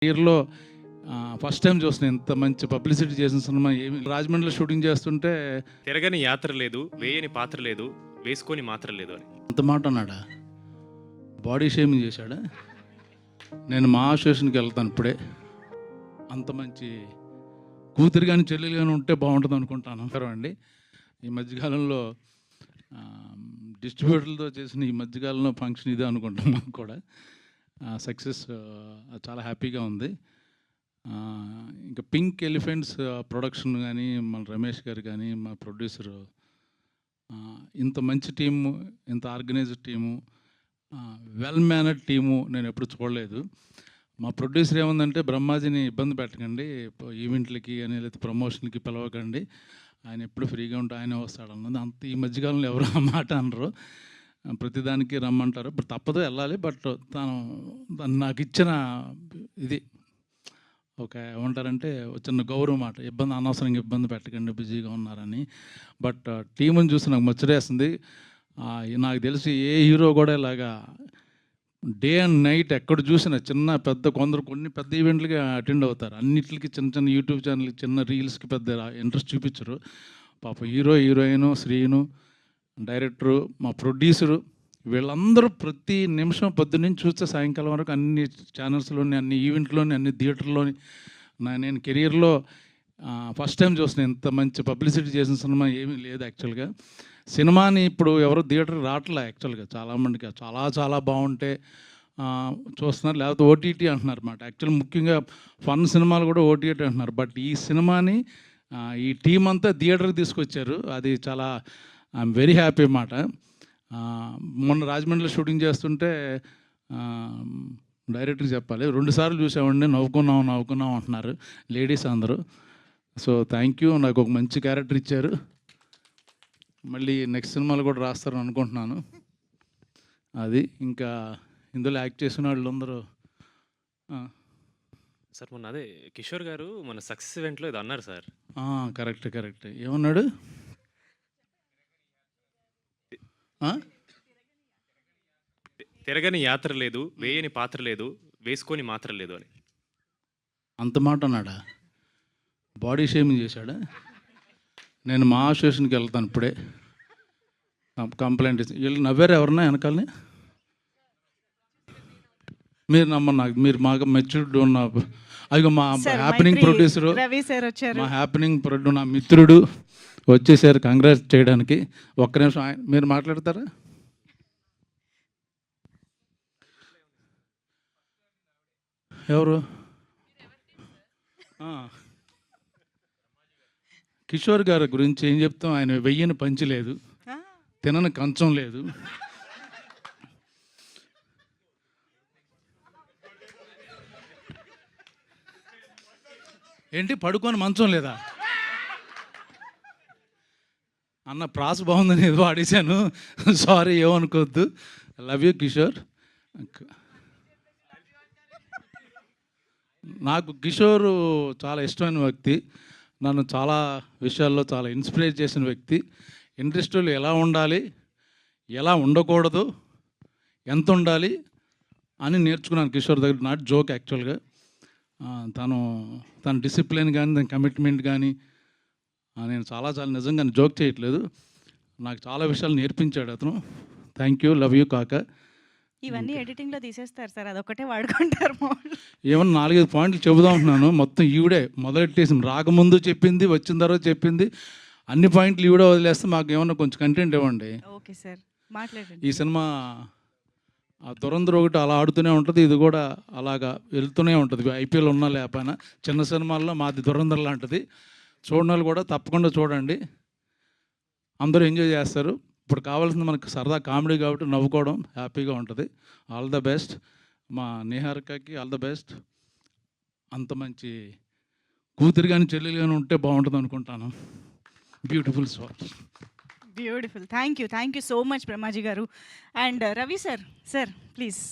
ఇయర్లో first time చూసిన ఇంత మంచి పబ్లిసిటీ చేసిన సినిమా ఏమి. రాజమండ్రిలో షూటింగ్ చేస్తుంటే తిరగని యాత్ర లేదు, వేయని పాత్ర లేదు, వేసుకొని మాత్రం లేదు అని అంత మాట అన్నాడా? బాడీ షేమింగ్ చేశాడా? నేను మా అసోసియేషన్కి వెళ్తాను ఇప్పుడే. అంత మంచి కూతురు కానీ చెల్లెలు కానీ ఉంటే బాగుంటుంది అనుకుంటాను అండి. ఈ మధ్యకాలంలో డిస్ట్రిబ్యూటర్లతో చేసిన ఈ మధ్యకాలంలో ఫంక్షన్ ఇదే అనుకుంటున్నాం కూడా. సక్సెస్ చాలా హ్యాపీగా ఉంది. ఇంకా పింక్ ఎలిఫెంట్స్ ప్రొడక్షన్ కానీ మన రమేష్ గారు కానీ మా ప్రొడ్యూసరు ఇంత మంచి టీము, ఇంత organised team, well mannered team నేను ఎప్పుడు చూడలేదు. మా ప్రొడ్యూసర్ ఏముందంటే, బ్రహ్మాజీని ఇబ్బంది పెట్టకండి, ఈవెంట్లకి కానీ లేకపోతే ప్రమోషన్కి పిలవకండి, ఆయన ఎప్పుడు ఫ్రీగా ఉంటే ఆయన వస్తాడు అన్నది. అంత ఈ మధ్యకాలంలో ఎవరు ఆ మాట అనరు, ప్రతిదానికి రమ్మంటారు. ఇప్పుడు తప్పదు వెళ్ళాలి. బట్ తను నాకు ఇచ్చిన ఇది ఒక ఏమంటారంటే చిన్న గౌరవం మాట, అనవసరంగా ఇబ్బంది పెట్టకండి బిజీగా ఉన్నారని. బట్ టీముని చూసి నాకు ముచ్చటేస్తుంది. నాకు తెలిసి ఏ హీరో కూడా ఇలాగా డే అండ్ నైట్ ఎక్కడ చూసినా చిన్న పెద్ద కొన్ని పెద్ద ఈవెంట్లకి అటెండ్ అవుతారు. అన్నిటికి చిన్న చిన్న యూట్యూబ్ ఛానల్కి చిన్న రీల్స్కి పెద్ద ఇంట్రెస్ట్ చూపించరు. పాప హీరోయిన్, శ్రీను, డైరెక్టరు, మా ప్రొడ్యూసరు, వీళ్ళందరూ ప్రతి నిమిషం పొద్దున్నుంచి చూస్తే సాయంకాలం వరకు అన్ని ఛానల్స్లోని, అన్ని ఈవెంట్లోని, అన్ని థియేటర్లోని నేను కెరియర్లో ఫస్ట్ టైం చూసిన ఇంత మంచి పబ్లిసిటీ చేసిన సినిమా ఏమీ లేదు. యాక్చువల్గా సినిమాని ఇప్పుడు ఎవరు థియేటర్ రావట్లే. యాక్చువల్గా చాలామందికి చాలా చాలా బాగుంటే చూస్తున్నారు, లేకపోతే ఓటీటీ అంటున్నారు అన్నమాట. యాక్చువల్ ముఖ్యంగా ఫన్ సినిమాలు కూడా ఓటీటీ అంటున్నారు. బట్ ఈ సినిమాని ఈ టీం అంతా థియేటర్కి తీసుకొచ్చారు. అది చాలా ఐఎమ్ వెరీ హ్యాపీ అన్నమాట. మొన్న రాజమండ్రిలో షూటింగ్ చేస్తుంటే డైరెక్టర్కి చెప్పాలి, 2 సార్లు చూసామండి, నవ్వుకున్నాం అంటున్నారు లేడీస్ అందరూ. సో థ్యాంక్ యూ, నాకు ఒక మంచి క్యారెక్టర్ ఇచ్చారు. మళ్ళీ నెక్స్ట్ సినిమాలు కూడా రాస్తారని అనుకుంటున్నాను. అది ఇంకా ఇందులో యాక్ట్ చేసిన వాళ్ళందరూ. సార్ మొన్న అదే కిషోర్ గారు మన సక్సెస్ ఈవెంట్లో ఇది అన్నారు సార్. కరెక్ట్. ఏమన్నాడు? తిరగని యాత్ర లేదు, వేయని పాత్ర లేదు, వేసుకొని మాత్రం లేదు అని అంత మాట అన్నాడా? బాడీ షేమింగ్ చేశాడా? నేను మా అసోసియేషన్కి వెళ్తాను ఇప్పుడే. కంప్లైంట్ ఇచ్చి వీళ్ళు నవ్వారు ఎవరన్నా వెనకాలని. మీరు నాకు మీరు మాకు మెచ్యూర్డ్ ఉన్న అదిగో మా హ్యాపెనింగ్ ప్రొడ్యూసరు, మా హ్యాపెనింగ్ ప్రొడ్యూసర్ నా మిత్రుడు వచ్చేసారు కంగ్రాట్స్ చేయడానికి. ఒక్క నిమిషం మీరు మాట్లాడతారా? ఎవరు? కిషోర్ గారి గురించి ఏం చెప్తాం? ఆయన వెయ్యని పంచి లేదు, తినని కంచం లేదు, ఏంటి పడుకొని మంచం లేదా అన్న. ప్రాస్ బాగుందని ఏదో అడిగాను, సారీ ఏమనుకోవద్దు. Love you Kishore. నాకు కిషోర్ చాలా ఇష్టమైన వ్యక్తి, నన్ను చాలా విషయాల్లో చాలా ఇన్స్పైర్ చేసిన వ్యక్తి. ఇండస్ట్రీలో ఎలా ఉండాలి, ఎలా ఉండకూడదు, ఎంత ఉండాలి అని నేర్చుకున్నాను కిషోర్ దగ్గర. నాట్ జోక్ యాక్చువల్గా. తన డిసిప్లిన్ కానీ, తన కమిట్మెంట్ కానీ నేను చాలా నిజంగా జోక్ చేయట్లేదు, నాకు చాలా విషయాలు నేర్పించాడు అతను. థ్యాంక్ యూ, లవ్ యూ కాక. ఇవన్నీ ఎడిటింగ్లో తీసేస్తారు సార్, అదొకటే వాడుకుంటారు. ఏమన్నా 4-5 పాయింట్లు చెబుదాం అంటున్నాను, మొత్తం ఈవిడే మొదలెట్టేసి రాకముందు చెప్పింది, వచ్చిన తర్వాత చెప్పింది, అన్ని పాయింట్లు ఈవిడే వదిలేస్తే మాకు ఏమన్నా కొంచెం కంటెంట్ ఇవ్వండి. ఓకే సార్, మాట్లాడండి. ఈ సినిమా దురంధర్ ఒకటి అలా ఆడుతూనే ఉంటుంది, ఇది కూడా అలాగా వెళ్తూనే ఉంటుంది. ఐపీఎల్ ఉన్నా లేకపోయినా చిన్న సినిమాల్లో మాది దురంధర్ లాంటిది. చూడని వాళ్ళు కూడా తప్పకుండా చూడండి, అందరూ ఎంజాయ్ చేస్తారు. ఇప్పుడు కావాల్సింది మనకు సరదా కామెడీ కాబట్టి నవ్వుకోవడం, హ్యాపీగా ఉంటుంది. ఆల్ ద బెస్ట్ మా నిహారికకి, ఆల్ ద బెస్ట్. అంత మంచి కూతురు కానీ చెల్లెలు కానీ ఉంటే బాగుంటుంది అనుకుంటాను. Beautiful sir, beautiful. Thank you so much Brahmaji గారు. And Ravi sir, please.